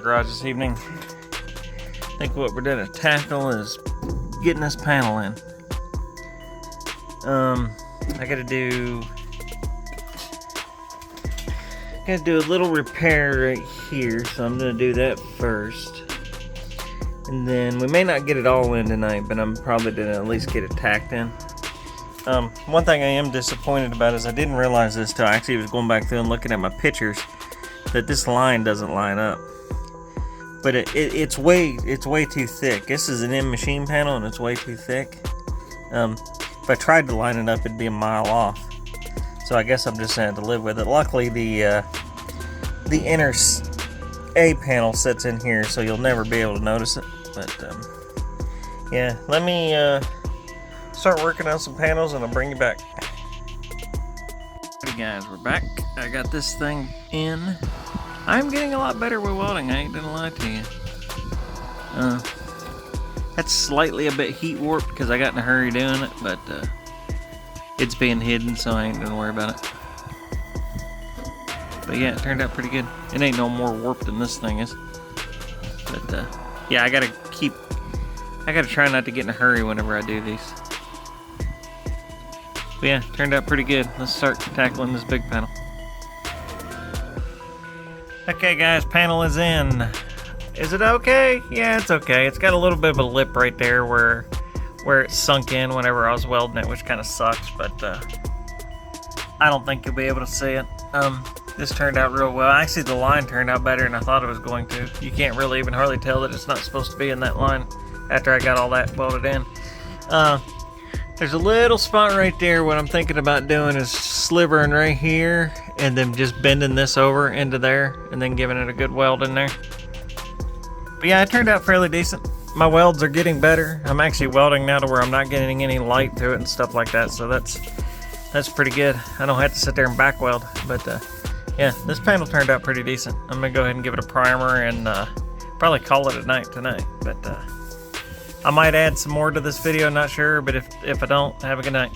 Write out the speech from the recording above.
garage this evening. I think what we're gonna tackle is getting this panel in. I gotta do a little repair right here, so I'm gonna do that first. And then we may not get it all in tonight, but I'm probably gonna at least get it tacked in. One thing I am disappointed about is I didn't realize this till I actually was going back through and looking at my pictures, that this line doesn't line up. But it's way too thick. This is an in-machine panel and it's way too thick. If I tried to line it up, it'd be a mile off. So I guess I'm just gonna have to live with it. Luckily, the inner A panel sits in here, so you'll never be able to notice it. But yeah, let me start working on some panels and I'll bring you back. Hey guys, we're back. I got this thing in. I'm getting a lot better with welding, I ain't gonna lie to you. That's slightly a bit heat warped because I got in a hurry doing it, but it's being hidden, so I ain't gonna worry about it. But yeah, it turned out pretty good. It ain't no more warped than this thing is. But yeah, I gotta try not to get in a hurry whenever I do these. But yeah, turned out pretty good. Let's start tackling this big panel. Okay guys, panel is in. Is it okay? Yeah, it's okay. It's got a little bit of a lip right there where it sunk in whenever I was welding it, which kind of sucks, but I don't think you'll be able to see it. This turned out real well. Actually, the line turned out better than I thought it was going to. You can't really even hardly tell that it's not supposed to be in that line after I got all that welded in. There's a little spot right there. What I'm thinking about doing is slivering right here and then just bending this over into there and then giving it a good weld in there. But yeah, it turned out fairly decent. My welds are getting better. I'm actually welding now to where I'm not getting any light through it and stuff like that, so that's pretty good. I don't have to sit there and back weld, but yeah, this panel turned out pretty decent. I'm gonna go ahead and give it a primer and probably call it a night tonight, but I might add some more to this video, not sure, but if I don't, have a good night.